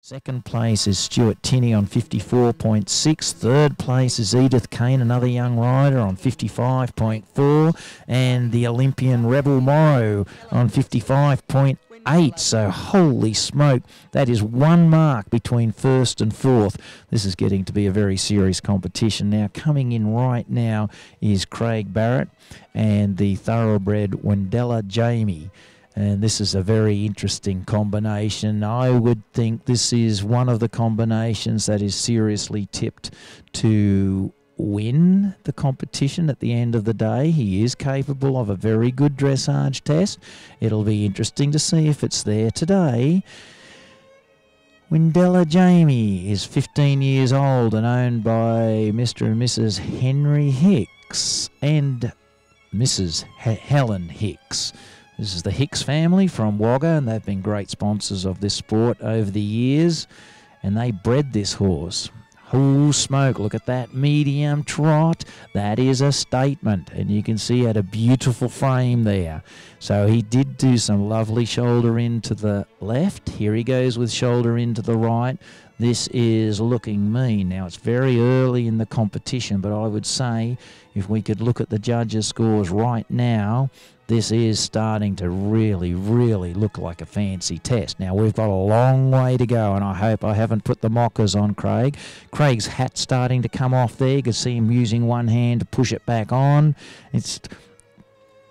Second place is Stuart Tinney on 54.6. Third place is Edith Kane, another young rider, on 55.4. And the Olympian Rebel Morrow on 55.8. So holy smoke, that is one mark between first and fourth. This is getting to be a very serious competition. Now coming in right now is Craig Barrett and the thoroughbred Wendela Jamie. And this is a very interesting combination. I would think this is one of the combinations that is seriously tipped to win the competition at the end of the day. He is capable of a very good dressage test. It'll be interesting to see if it's there today. Wendela Jamie is 15 years old and owned by Mr. and Mrs. Henry Hicks and Mrs. Helen Hicks. This is the Hicks family from Wagga, and they've been great sponsors of this sport over the years, and they bred this horse. Oh, smoke, look at that medium trot. That is a statement, and you can see he had a beautiful frame there. So he did do some lovely shoulder in to the left. Here he goes with shoulder in to the right. This is looking mean. Now, it's very early in the competition, but I would say if we could look at the judges' scores right now, this is starting to really, really look like a fancy test. Now, we've got a long way to go, and I hope I haven't put the mockers on Craig. Craig's hat's starting to come off there. You can see him using one hand to push it back on. It's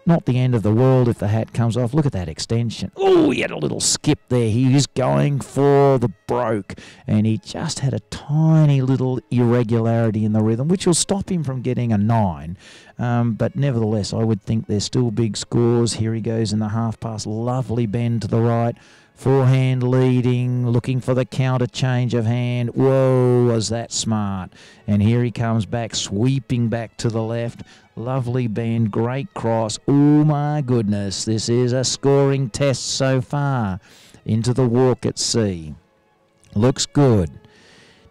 not the end of the world if the hat comes off. Look at that extension. Oh, he had a little skip there. He is going for the broke, and he just had a tiny little irregularity in the rhythm, which will stop him from getting a 9. But nevertheless, I would think they're still big scores. Here he goes in the half pass. Lovely bend to the right. Forehand leading, looking for the counter change of hand. Whoa, was that smart. And here he comes back, sweeping back to the left. Lovely bend, great cross. Oh my goodness, this is a scoring test so far. Into the walk at sea. Looks good.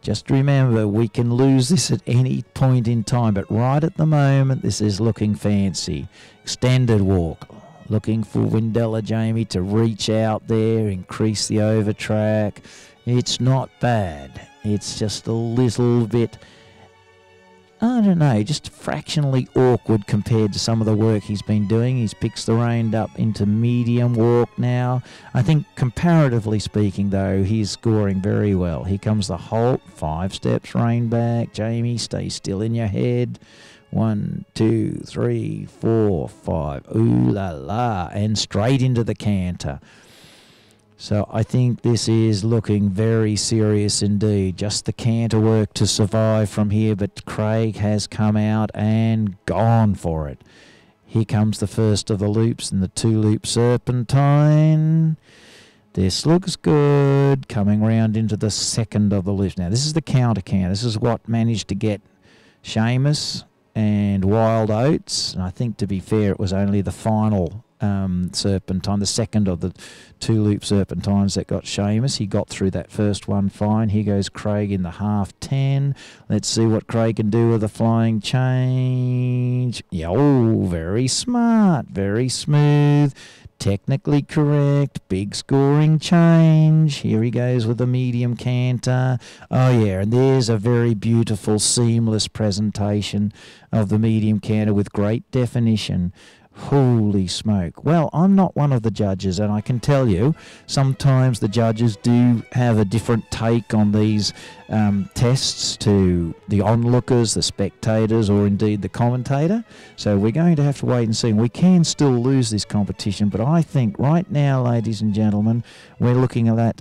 Just remember, we can lose this at any point in time, but right at the moment, this is looking fancy. Extended walk. Looking for Wendela Jamie to reach out there, increase the overtrack. It's not bad. It's just a little bit, I don't know, just fractionally awkward compared to some of the work he's been doing. He's picks the rein up into medium walk now. I think comparatively speaking, though, he's scoring very well. Here comes the halt. 5 steps, rein back. Jamie, stay still in your head. 1, 2, 3, 4, 5. Ooh la la. And straight into the canter. So I think this is looking very serious indeed. Just the canter work to survive from here, but Craig has come out and gone for it. Here comes the first of the loops in the 2-loop serpentine. This looks good. Coming round into the second of the loops. Now this is the counter canter. This is what managed to get Seamus and Wild Oats. And I think, to be fair, it was only the final serpentine, the second of the 2-loop serpentines that got Seamus. He got through that first one fine. Here goes Craig in the half 10. Let's see what Craig can do with a flying change. Yeah, oh, very smart, very smooth. Technically correct, big scoring change. Here he goes with a medium canter. Oh yeah, and there's a very beautiful seamless presentation of the medium canter with great definition. Holy smoke. Well, I'm not one of the judges, and I can tell you sometimes the judges do have a different take on these tests to the onlookers, the spectators, or indeed the commentator. So we're going to have to wait and see. We can still lose this competition, but I think right now, ladies and gentlemen, we're looking at that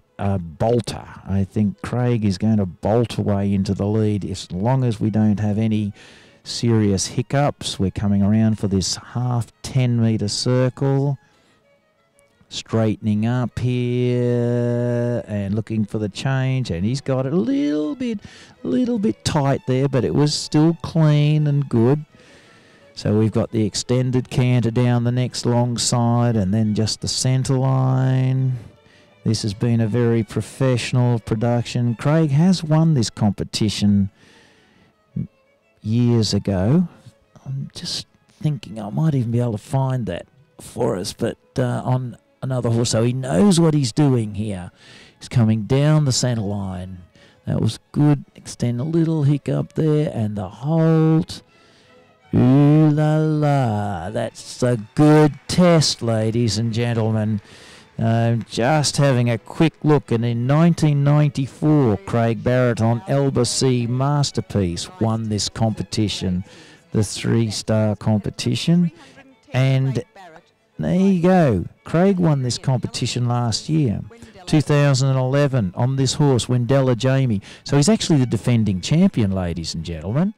bolter. I think Craig is going to bolt away into the lead as long as we don't have any serious hiccups. We're coming around for this half 10-meter circle, straightening up here and looking for the change, and he's got it a little bit tight there, but it was still clean and good. So we've got the extended canter down the next long side, and then just the center line. This has been a very professional production. Craig has won this competition years ago. I'm just thinking I might even be able to find that for us, but on another horse. So he knows what he's doing here. He's coming down the centre line. That was good. Extend a little hiccup there, and the hold. Ooh la la. That's a good test, ladies and gentlemen. Just having a quick look, and in 1994, Craig Barrett on Elba C Masterpiece won this competition, the 3-star competition. And there you go. Craig won this competition last year, 2011, on this horse, Wendela Jamie. So he's actually the defending champion, ladies and gentlemen.